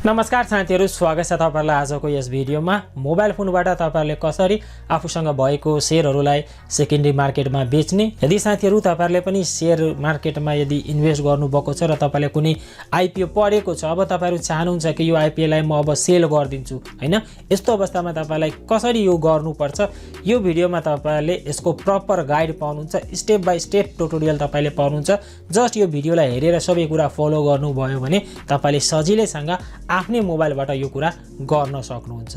नमस्कार साथीहरु, स्वागत छ तपाईहरुलाई आजको यस भिडियोमा। मोबाइल फोनबाट तपाईहरुले कसरी आफूसँग भएको शेयरहरुलाई सेकेन्डरी मार्केटमा बेच्ने। यदि साथीहरु तपाईहरुले पनि शेयर मार्केटमा यदि इन्भेस्ट गर्नुभएको छ र तपाईले कुनै आईपीओ पढेको छ, अब तपाईहरु चाहनुहुन्छ कि यो आईपीओ लाई म अब सेल गर्दिन्छु हैन, यस्तो अवस्थामा तपाईलाई कसरी यो गर्नुपर्छ, यो भिडियोमा तपाईहरुले यसको प्रपर गाइड पाउनुहुन्छ। स्टेप बाइ स्टेप ट्युटोरियल तपाईले पाउनुहुन्छ। जस्ट यो भिडियोलाई हेरेर सबै कुरा फलो गर्नुभयो भने तपाईले सजिलैसँग आफ्नै मोबाइलबाट यो कुरा गर्न सक्नुहुन्छ।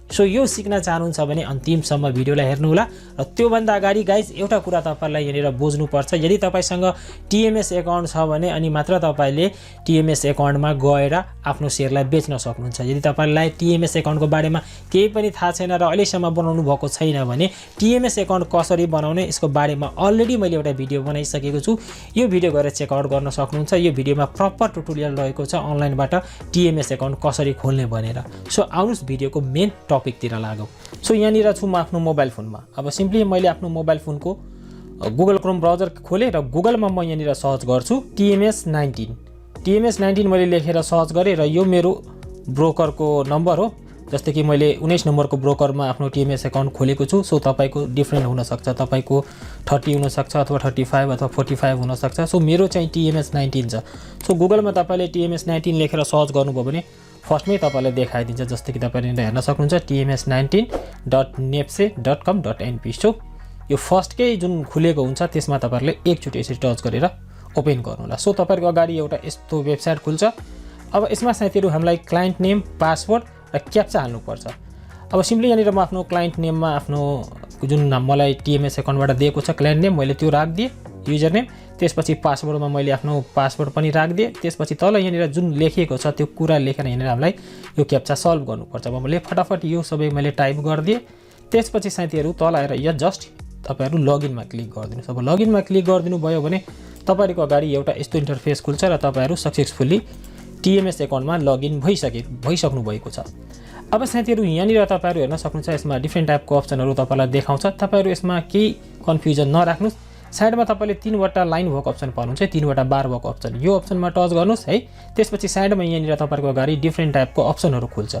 सो यो सिक्न चाहनुहुन्छ भने अन्तिमसम्म भिडियोलाई हेर्नुहोला। र त्यो भन्दा अगाडि गाइज एउटा कुरा तपाईहरुलाई यहाँनिर बुझ्नुपर्छ। यदि तपाईसँग टीएमएस अकाउन्ट छ भने अनि मात्र तपाईले टीएमएस अकाउन्टमा गएर आफ्नो शेयरलाई बेच्न सक्नुहुन्छ। यदि तपाईलाई टीएमएस अकाउन्टको बारेमा केही पनि थाहा छैन र अहिलेसम्म बनाउनु भएको छैन भने टीएमएस अकाउन्ट कसरी बनाउने यसको बारेमा अलरेडी मैले एउटा भिडियो बनाइसकेको छु। यो भिडियो गएर चेक आउट गर्न सक्नुहुन्छ। यो भिडियोमा प्रपर ट्युटोरियल रहेको छ अनलाइनबाट टीएमएस अकाउन्ट कसरी खोल्ने भनेर। सो आउनुस् भिडियोको मेन टपिकतिर लागौं। सो यहाँनिर छु म आफ्नो मोबाइल फोनमा। अब सिम्पली मैले आफ्नो मोबाइल फोनको गुगल क्रोम ब्राउजर खोलेँ र गुगलमा म यहाँनिर सर्च गर्छु TMS 19 मैले लेखेर सर्च गरेँ र यो मेरो ब्रोकरको नम्बर हो। जस्तै कि मैले 19 नम्बरको ब्रोकरमा आफ्नो TMS अकाउन्ट खोलेको छु। सो तपाईको डिफरेन्ट हुन सक्छ, तपाईको 30 हुन सक्छ अथवा 35 अथवा 45 हुन सक्छ। सो मेरो चाहिँ TMS 19 छ। सो गुगलमा तपाईले TMS 19 लेखेर सर्च गर्नुभयो भने फर्स्टमै तपाईलाई देखाइदिन्छ। जस्तै कि तपाईले हेर्न सक्नुहुन्छ tms19.nepse.com.np। सो यो फर्स्टकै जुन खुलेको हुन्छ त्यसमा तपाईहरुले एकचोटी यसरी टच गरेर ओपन गर्नु होला। सो तपाईहरुको अगाडि एउटा यस्तो वेबसाइट खुल्छ। अब यसमा साथीहरु हामीलाई क्लाइन्ट नेम, पासवर्ड र क्याप्चा हाल्नु पर्छ। अब सिम्पली यहाँनिर म आफ्नो क्लाइन्ट नेममा आफ्नो जुन मलाई टीएमएस अकाउन्टबाट दिएको छ क्लाइन्ट नेम मैले त्यो राखदिए, युजर नेम, त्यसपछि पासवर्डमा मैले आफ्नो पासवर्ड पनि राखदिए। त्यसपछि तल यहाँनिर जुन लेखिएको छ त्यो कुरा लेखेर यहाँनिर हामीलाई यो क्याप्चा सल्भ गर्नुपर्छ। अब मैले फटाफट यो सबै मैले टाइप गरिदिए। त्यसपछि साथीहरु तल आएर यो जस्ट तपाईहरु लगइनमा क्लिक गरिदिनुस्। अब लगइनमा क्लिक गरिदिनु भयो भने तपाईहरुको अगाडि एउटा यस्तो इन्टरफेस खुल्छ र तपाईहरु सक्सेसफुली टीएमएस अकाउन्टमा लगइन भइसक्नु भएको छ। अब साथीहरु यहाँनिर तपाईहरु हेर्न सक्नुहुन्छ यसमा डिफरेन्ट टाइपको अप्सनहरु तपाईलाई देखाउँछ। तपाईहरु यसमा केही कन्फ्युजन नराख्नुस्। साइडमा तपाईले 3 वटा लाइन भएको अप्सन पाउनुहुन्छ, 3 वटा बार भएको अप्सन। यो अप्सनमा टच गर्नुस् है। त्यसपछि साइडमा यहाँनिर तपाईहरुको अगाडि डिफरेन्ट टाइपको अप्सनहरु खुल्छ।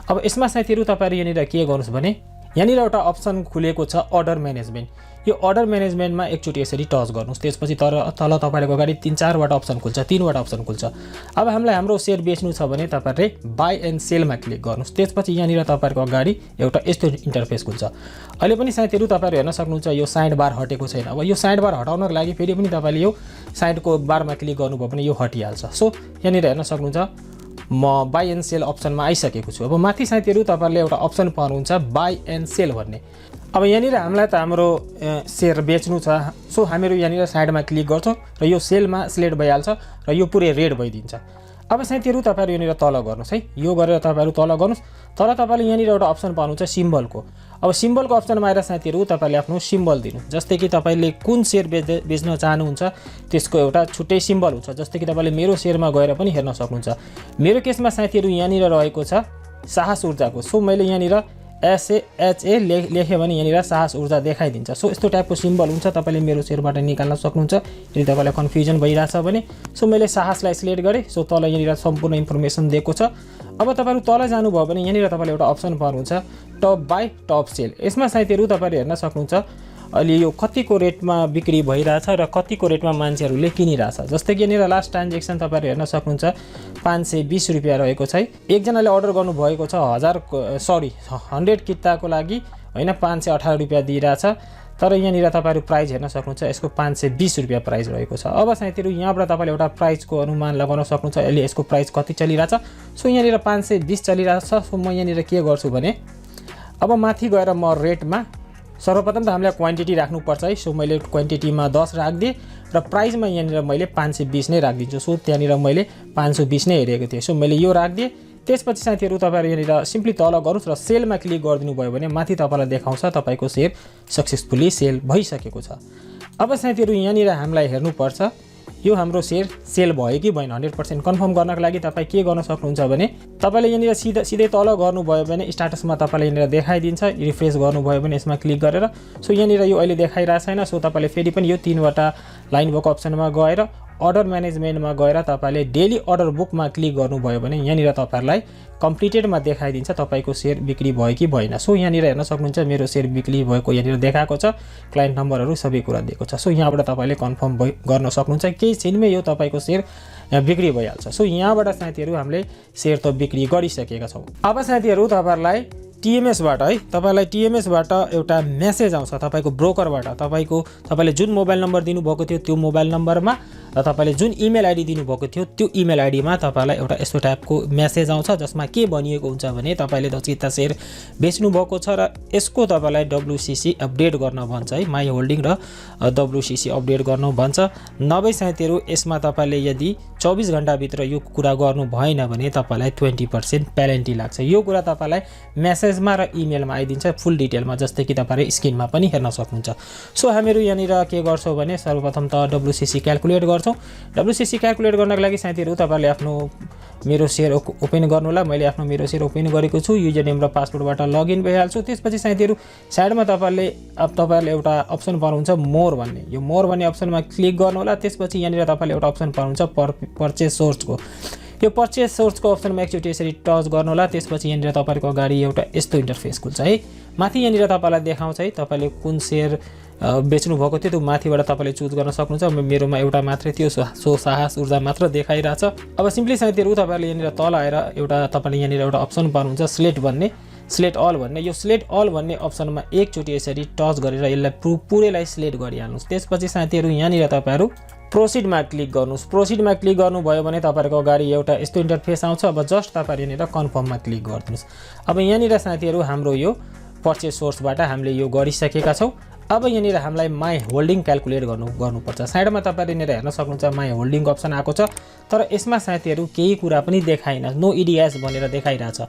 अब यसमा साथीहरु तपाईहरु यहाँनिर के गर्नुस् भने यहाँनिर एउटा अप्सन खुलेको छ अर्डर म्यानेजमेन्ट। यो अर्डर म्यानेजमेन्टमा एकचोटी यसरी टच गर्नुस्। त्यसपछि तल तपाईहरुको अगाडि 3-4 वटा अप्सन खुल्छ, 3 वटा अप्सन खुल्छ। अब हामीलाई हाम्रो शेयर बेच्नु छ भने तपाईहरुले बाइ एन्ड सेलमा क्लिक गर्नुस्। त्यसपछि यहाँनिर तपाईहरुको अगाडि एउटा यस्तो इन्टरफेस खुल्छ। अहिले पनि साथीहरु तपाईहरु हेर्न सक्नुहुन्छ यो साइड बार हटेको छैन। अब यो साइड बार हटाउनको लागि फेरि पनि तपाईले यो साइडको बारमा क्लिक गर्नुभयो भने यो हटिहाल्छ। सो यहाँनिर हेर्न सक्नुहुन्छ म बाइ एन्ड सेल अप्सनमा आइसकेको छु। अब माथि साथीहरु तपाईहरुले एउटा अप्सन पाउनुहुन्छ बाइ एन्ड सेल भन्ने। अब यहाँनिर हामीलाई त हाम्रो शेयर बेच्नु छ। सो हामीहरु यहाँनिर साइडमा क्लिक गर्छौं र यो सेलमा सिलेक्ट भइहाल्छ र यो पुरै रेड भइदिन्छ। अब साथीहरु तपाईहरु यहाँनिर तल गर्नुस् है। यो गरेर तपाईहरु तल गर्नुस्। तल तपाईले यहाँनिर एउटा अप्सन पाउनुहुन्छ सिम्बलको। अब सिम्बलको अप्सनमा आएर साथीहरु तपाईले आफ्नो सिम्बल दिनु। जस्तै कि तपाईले कुन शेयर बेच्न चाहनुहुन्छ त्यसको एउटा छुट्टै सिम्बल हुन्छ। जस्तै कि तपाईले मेरो शेयरमा गएर पनि हेर्न सक्नुहुन्छ। मेरो केसमा साथीहरु यहाँनिर रहेको छ साहस ऊर्जाको। सो मैले यहाँनिर SAHA लेखे भने यहाँनिर साहस ऊर्जा देखाइदिन्छ। सो यस्तो टाइपको सिम्बल हुन्छ। तपाईले मेरो शेयरबाट निकाल्न सक्नुहुन्छ यदि तपाईलाई कन्फ्युजन भइराछ भने। सो मैले साहसलाई सिलेक्ट गरे। सो तल यहाँनिर सम्पूर्ण इन्फर्मेसन दिएको छ। अब तपाईहरु तल जानुभयो भने यहाँनिर तपाईले एउटा अप्सन पाउनुहुन्छ टप बाइ टप सेल। यसमा साथीहरु तपाईले हेर्न सक्नुहुन्छ अहिले यो कतिको रेटमा बिक्री भइराछ र कतिको रेटमा मान्छेहरुले किनिराछ। जस्तै कि यहाँनिर लास्ट ट्रान्ज्याक्सन तपाईहरु हेर्न सक्नुहुन्छ 520 रुपैयाँ रहेको छ है। एकजनाले अर्डर गर्नु भएको छ 100 किताको लागि हैन 518 रुपैयाँ दिइराछ। तर यहाँनिर तपाईहरु प्राइस हेर्न सक्नुहुन्छ यसको 520 रुपैयाँ प्राइस रहेको छ। अब साथीहरु यहाँबाट तपाईले एउटा प्राइसको अनुमान लगाउन सक्नुहुन्छ अहिले यसको प्राइस कति चलिराछ। सो यहाँनिर 520 चलिराछ। सो म यहाँनिर के गर्छु भने अब माथि गएर म रेटमा सर्वप्रथम त हामीलाई क्वान्टिटी राख्नुपर्छ है। सो मैले क्वान्टिटीमा 10 राखदिए र प्राइसमा यहाँनिर मैले 520 नै राखदिन्छु। सो त्यहाँनिर मैले 520 नै हेरेको थिएँ। सो मैले यो राखदिए। त्यसपछि साथीहरु तपाईहरु यहाँनिर सिम्पली तल गर्नुस् र सेलमा क्लिक गरिदिनु भयो भने माथि तपाईलाई देखाउँछ तपाईको शेयर सक्सेसफुली सेल भइसकेको छ। अब साथीहरु यहाँनिर हामीलाई हेर्नुपर्छ यो हाम्रो शेयर सेल भयो कि भएन 100% कन्फर्म गर्नको लागि तपाई के गर्न सक्नुहुन्छ भने तपाईले यहाँनिर सिधै तल गर्नुभयो भने स्ट्याटसमा तपाईले यहाँनिर देखाइदिन्छ। रिफ्रेश गर्नुभयो भने यसमा क्लिक गरेर सो यहाँनिर यो अहिले देखाइरा छैन। सो तपाईले फेरि पनि यो 3 वटा लाइन भएको अप्सनमा गएर अर्डर म्यानेजमेन्टमा गएर तपाईँले डेली अर्डर बुकमा क्लिक गर्नुभयो भने यहाँनिर तपाईँहरूलाई कम्प्लिटेडमा देखाइदिन्छ तपाईँको सेयर बिक्री भयो कि भएन। सो यहाँनिर हेर्न सक्नुहुन्छ मेरो सेयर बिक्री भएको यहाँनिर देखाएको छ, क्लाइन्ट नम्बरहरू सबै कुरा दिएको छ। सो यहाँबाट तपाईँले कन्फर्म गर्न सक्नुहुन्छ, केही छिनमै यो तपाईँको सेयर बिक्री भइहाल्छ। सो यहाँबाट साथीहरू हामीले सेयर त बिक्री गरिसकेका छौँ। अब साथीहरू तपाईँहरूलाई टिएमएसबाट है, तपाईँलाई टिएमएसबाट एउटा मेसेज आउँछ तपाईँको ब्रोकरबाट, तपाईँले जुन मोबाइल नम्बर दिनुभएको थियो त्यो मोबाइल नम्बरमा र तपाईँले जुन इमेल आइडी दिनुभएको थियो त्यो इमेल आइडीमा तपाईँलाई एउटा यस्तो टाइपको मेसेज आउँछ जसमा के भनिएको हुन्छ भने तपाईँले 10 सेयर बेच्नुभएको छ र यसको तपाईँलाई WCC अपडेट गर्न भन्छ है, माई होल्डिङ र WCC अपडेट गर्नु भन्छ। नभए साथीहरू यसमा तपाईँले यदि 24 घण्टाभित्र यो कुरा गर्नु भएन भने तपाईँलाई 20% पेनल्टी लाग्छ। यो कुरा तपाईँलाई मेसेजमा र इमेलमा आइदिन्छ फुल डिटेलमा, जस्तै कि तपाईँले स्क्रिनमा पनि हेर्न सक्नुहुन्छ। सो हामीहरू यहाँनिर के गर्छौँ भने सर्वप्रथम त WCC क्यालकुलेट गर्छौँ। WCC क्यालकुलेट गर्नको लागि साथीहरू तपाईँले आफ्नो मेरो सेयर ओपन गर्नु होला। मैले आफ्नो मेरो सेयर ओपन गरेको छु, युजर नेम र पासवर्डबाट लगइन भइहाल्छु। त्यसपछि साथीहरू साइडमा तपाईँहरूले एउटा अप्सन पाउनुहुन्छ मोर भन्ने, यो मोर भन्ने अप्सनमा क्लिक गर्नु होला। त्यसपछि यहाँनिर तपाईँले एउटा अप्सन पाउनुहुन्छ पर्चेस सोर्सको, यो पर्चेस सोर्सको अप्सनमा एकचोटि यसरी टच गर्नु होला। त्यसपछि यहाँनिर तपाईँको अगाडि एउटा यस्तो इन्टरफेस खुल्छ है। माथि यहाँनिर तपाईँलाई देखाउँछ है तपाईँले कुन सेयर बेच्नु भएको थियो, त्यो माथिबाट तपाईँले चुज गर्न सक्नुहुन्छ। मेरोमा एउटा मात्रै थियो, सो साहस ऊर्जा मात्र देखाइरहेछ। अब सिम्पली साथीहरू तपाईँहरूले यहाँनिर तल आएर एउटा तपाईँले यहाँनिर एउटा अप्सन पाउनुहुन्छ स्लेट अल भन्ने, यो स्लेट अल भन्ने अप्सनमा एकचोटि यसरी टच गरेर यसलाई पुरैलाई स्लेट गरिहाल्नुहोस्। त्यसपछि साथीहरू यहाँनिर तपाईँहरू प्रोसिडमा क्लिक गर्नुहोस्। प्रोसिडमा क्लिक गर्नुभयो भने तपाईँहरूको अगाडि एउटा यस्तो इन्टरफेस आउँछ। अब जस्ट तपाईँहरू यहाँनिर कन्फर्ममा क्लिक गरिदिनुहोस्। अब यहाँनिर साथीहरू हाम्रो यो पर्चेस सोर्सबाट हामीले यो गरिसकेका छौँ। अब यहाँनिर हामीलाई माई होल्डिङ क्यालकुलेट गर्नुपर्छ। साइडमा तपाईँले यहाँनिर हेर्न सक्नुहुन्छ माई होल्डिङ अप्सन आएको छ, तर यसमा साथीहरू केही कुरा पनि देखाइन, नो EDS भनेर देखाइरहेछ।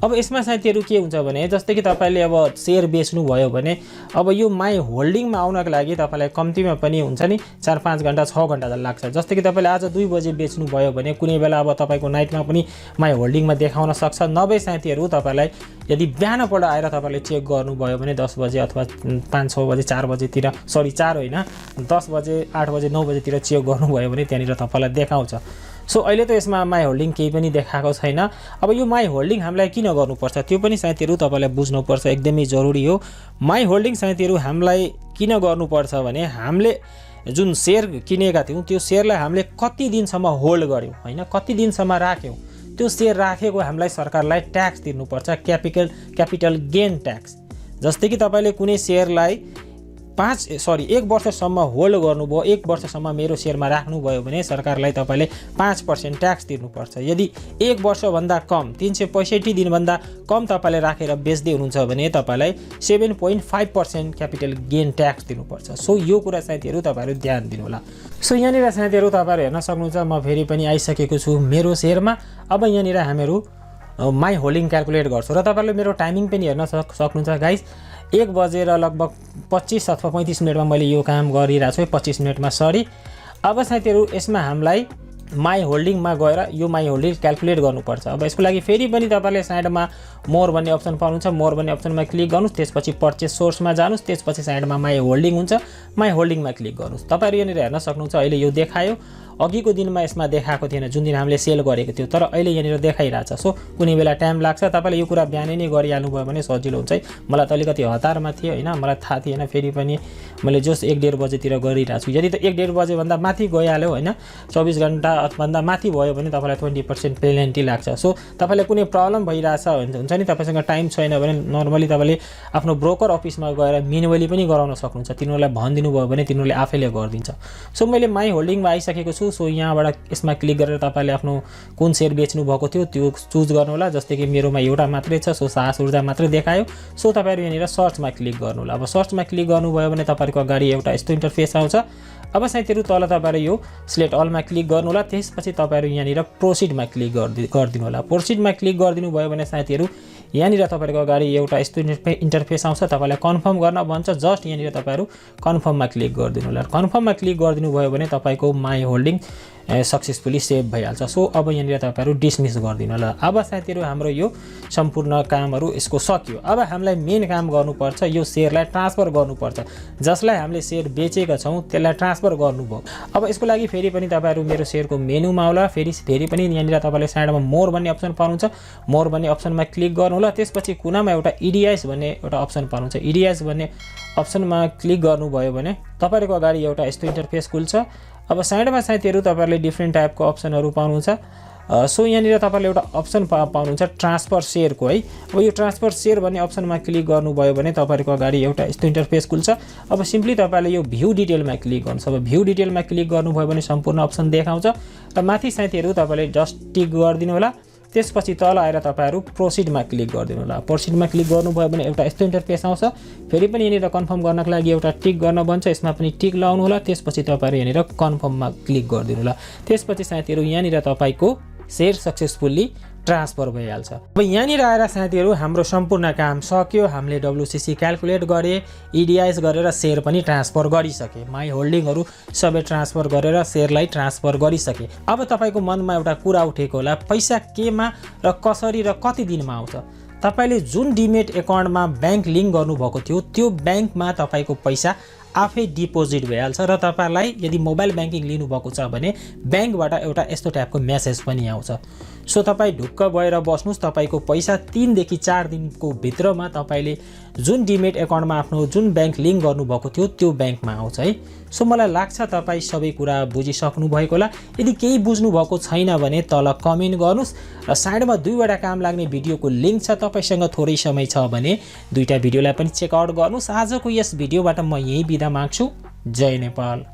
अब यसमा साथीहरू के हुन्छ भने जस्तै कि तपाईँले अब सेयर बेच्नुभयो भने अब यो माई होल्डिङमा आउनको लागि तपाईँलाई कम्तीमा पनि हुन्छ नि 4-5 घन्टा 6 घन्टा त लाग्छ। जस्तै कि तपाईँले आज 2 बजे बेच्नुभयो भने कुनै बेला अब तपाईँको नाइटमा पनि माई होल्डिङमा देखाउन सक्छ। नभए साथीहरू तपाईँलाई यदि बिहानपल्ट आएर तपाईँले चेक गर्नुभयो भने 10 बजे अथवा 5-6 बजे 4 बजेतिर 4 होइन 10 बजे 8 बजे 9 बजेतिर चेक गर्नुभयो भने त्यहाँनिर तपाईँलाई देखाउँछ। सो अहिले त यसमा माई होल्डिङ केही पनि देखाएको छैन। अब यो माई होल्डिङ हामीलाई किन गर्नुपर्छ त्यो पनि साथीहरू तपाईँलाई बुझ्नुपर्छ, एकदमै जरुरी हो। माई होल्डिङ साथीहरू हामीलाई किन गर्नुपर्छ भने हामीले जुन सेयर किनेका थियौँ त्यो सेयरलाई हामीले कति दिनसम्म होल्ड गऱ्यौँ होइन, कति दिनसम्म राख्यौँ, त्यो सेयर राखेको हामीलाई सरकारलाई ट्याक्स तिर्नुपर्छ, क्यापिटल गेन ट्याक्स। जस्तै कि तपाईँले कुनै सेयरलाई 1 वर्षसम्म होल्ड गर्नुभयो, 1 वर्षसम्म मेरो सेयरमा राख्नुभयो भने सरकारलाई तपाईँले 5% ट्याक्स तिर्नुपर्छ। यदि 1 वर्षभन्दा कम 365 दिनभन्दा कम तपाईँले राखेर बेच्दै हुनुहुन्छ भने तपाईँलाई 7.5% क्यापिटल गेन ट्याक्स तिर्नुपर्छ। सो यो कुरा साथीहरू तपाईँहरू ध्यान दिनु होला। सो यहाँनिर साथीहरू तपाईँहरू हेर्न सक्नुहुन्छ म फेरि पनि आइसकेको छु मेरो सेयरमा। अब यहाँनिर हामीहरू माई होल्डिङ क्यालकुलेट गर्छौँ र तपाईँहरूले मेरो टाइमिङ पनि हेर्न सक्नुहुन्छ गाइज। 1 बजेर लगभग 25 अथवा 35 मिनटमा मैले यो काम गरिरहेको छु, 25 मिनटमा सरी। अब साथीहरू यसमा हामीलाई माई होल्डिङमा गएर यो माई होल्डिङ क्यालकुलेट गर्नुपर्छ। अब यसको लागि फेरि पनि तपाईँले साइडमा मोर भन्ने अप्सन पाउनुहुन्छ, मोर भन्ने अप्सनमा क्लिक गर्नुहोस्। त्यसपछि पर्चेस सोर्समा जानुहोस्, त्यसपछि साइडमा माई होल्डिङ हुन्छ, माई होल्डिङमा क्लिक गर्नुहोस्। तपाईँहरू यहाँनिर हेर्न सक्नुहुन्छ अहिले यो देखायो, अघिको दिनमा यसमा देखाएको थिएन जुन दिन हामीले सेल गरेको थियो, तर अहिले यहाँनिर देखाइरहेछ। सो कुनै बेला टाइम लाग्छ, तपाईँले यो कुरा बिहानै नै गरिहाल्नुभयो भने सजिलो हुन्छ है। मलाई त अलिकति हतारमा थियो होइन, मलाई थाहा थिएन, फेरि पनि मैले जस्ट 1-1.5 बजेतिर गरिरहेको छु। यदि त 1-1.5 बजेभन्दा माथि गइहाल्यो होइन, 24 घन्टा भन्दा माथि भयो भने तपाईँलाई 20% पेनल्टी लाग्छ। सो तपाईँलाई कुनै प्रब्लम भइरहेछ हुन्छ नि, तपाईँसँग टाइम छैन भने नर्मली तपाईँले आफ्नो ब्रोकर अफिसमा गएर म्यानुअली पनि गराउन सक्नुहुन्छ। तिनीहरूलाई भनिदिनु भयो भने तिनीहरूले आफैले गरिदिन्छ। सो मैले माई होल्डिङमा आइसकेको छु। सो यहाँबाट यसमा क्लिक गरेर तपाईँले आफ्नो कुन सेयर बेच्नु भएको थियो त्यो चुज गर्नु होला। जस्तै कि मेरोमा एउटा मात्रै छ, सो साहस ऊर्जा मात्रै देखायो। सो तपाईँहरू यहाँनिर सर्चमा क्लिक गर्नु होला। अब सर्चमा क्लिक गर्नुभयो भने तपाईँको अगाडि एउटा यस्तो इन्टरफेस आउँछ। अब साथीहरू तल तपाईँहरू यो स्लेट अलमा क्लिक गर्नु होला। त्यसपछि तपाईँहरू यहाँनिर प्रोसिडमा क्लिक गरिदिनु होला। प्रोसिडमा क्लिक गरिदिनु भयो भने साथीहरू यहाँनिर तपाईँको अगाडि एउटा यस्तो इन्टरफेस आउँछ, तपाईँलाई कन्फर्म गर्न भन्छ। जस्ट यहाँनिर तपाईँहरू कन्फर्ममा क्लिक गरिदिनु होला। कन्फर्ममा क्लिक गरिदिनु भयो भने तपाईँको माई होल्डिङ सक्सेसफुली सेभ भइहाल्छ। सो अब यहाँनिर तपाईँहरू डिसमिस गरिदिनु होला। अब साथीहरू हाम्रो यो सम्पूर्ण कामहरू यसको सकियो। अब हामीलाई मेन काम गर्नुपर्छ, यो सेयरलाई ट्रान्सफर गर्नुपर्छ। जसलाई हामीले सेयर बेचेका छौँ त्यसलाई ट्रान्सफर गर्नुभयो। अब यसको लागि फेरि पनि तपाईँहरू मेरो सेयरको मेनुमा होला, फेरि पनि यहाँनिर तपाईँले साइडमा मोर भन्ने अप्सन पाउनुहुन्छ। मोर भन्ने अप्सनमा क्लिक गर्नु होला। त्यसपछि कुनामा एउटा इडिआइएस भन्ने एउटा अप्सन पाउनुहुन्छ। इडिआइएस भन्ने अप्सनमा क्लिक गर्नुभयो भने तपाईँहरूको अगाडि एउटा यस्तो इन्टरफेस खुल्छ। अब साइडमा साथीहरू तपाईँहरूले डिफ्रेन्ट टाइपको अप्सनहरू पाउनुहुन्छ। सो यहाँनिर तपाईँले एउटा अप्सन पाउनुहुन्छ ट्रान्सफर सेयरको है। अब यो ट्रान्सफर सेयर भन्ने अप्सनमा क्लिक गर्नुभयो भने तपाईँहरूको अगाडि एउटा यस्तो इन्टरफेस खुल्छ। अब सिम्पली तपाईँले यो भ्यू डिटेलमा क्लिक गर्नुहोस्। अब भ्यू डिटेलमा क्लिक गर्नुभयो भने सम्पूर्ण अप्सन देखाउँछ र माथि साथीहरू तपाईँले जस्ट टिक गरिदिनु होला। त्यसपछि तल आएर तपाईँहरू प्रोसिडमा क्लिक गरिदिनु होला। प्रोसिडमा क्लिक गर्नुभयो भने एउटा यस्तो इन्टरफेस आउँछ। फेरि पनि यहाँनिर कन्फर्म गर्नको लागि एउटा टिक गर्न भन्छ, यसमा पनि टिक लाउनु होला। त्यसपछि तपाईँहरू यहाँनिर कन्फर्ममा क्लिक गरिदिनु होला। त्यसपछि साथीहरू यहाँनिर तपाईँको सेयर सक्सेसफुल्ली ट्रान्सफर भइहाल्छ। अब यहाँनिर आएर साथीहरू हाम्रो सम्पूर्ण काम सक्यो। हामीले WCC क्यालकुलेट गरे, इडिआइएस गरेर सेयर पनि ट्रान्सफर गरिसके। माई होल्डिङहरू सबै ट्रान्सफर गरेर सेयरलाई ट्रान्सफर गरिसके। अब तपाईँको मनमा एउटा कुरा उठेको होला, पैसा केमा र कसरी र कति दिनमा आउँछ? तपाईँले जुन डिमेट एकाउन्टमा ब्याङ्क लिङ्क गर्नुभएको थियो त्यो ब्याङ्कमा तपाईँको पैसा आफै डिपोजिट भइहाल्छ र तपाईँलाई यदि मोबाइल ब्याङ्किङ लिनुभएको छ भने ब्याङ्कबाट एउटा यस्तो टाइपको मेसेज पनि आउँछ। सो तपाईँ ढुक्क भएर बस्नुहोस्, तपाईँको पैसा 3 देखि 4 दिनको भित्रमा तपाईँले जुन डिमेट एकाउन्टमा आफ्नो जुन ब्याङ्क लिङ्क गर्नुभएको थियो त्यो ब्याङ्कमा आउँछ है। सो मलाई लाग्छ तपाईँ सबै कुरा बुझिसक्नु भएको होला। यदि केही बुझ्नु भएको छैन भने तल कमेन्ट गर्नुहोस् र साइडमा 2वटा काम लाग्ने भिडियोको लिङ्क छ। तपाईँसँग थोरै समय छ भने 2टा भिडियोलाई पनि चेकआउट गर्नुहोस्। आजको यस भिडियोबाट म यही बिदा माग्छु। जय नेपाल।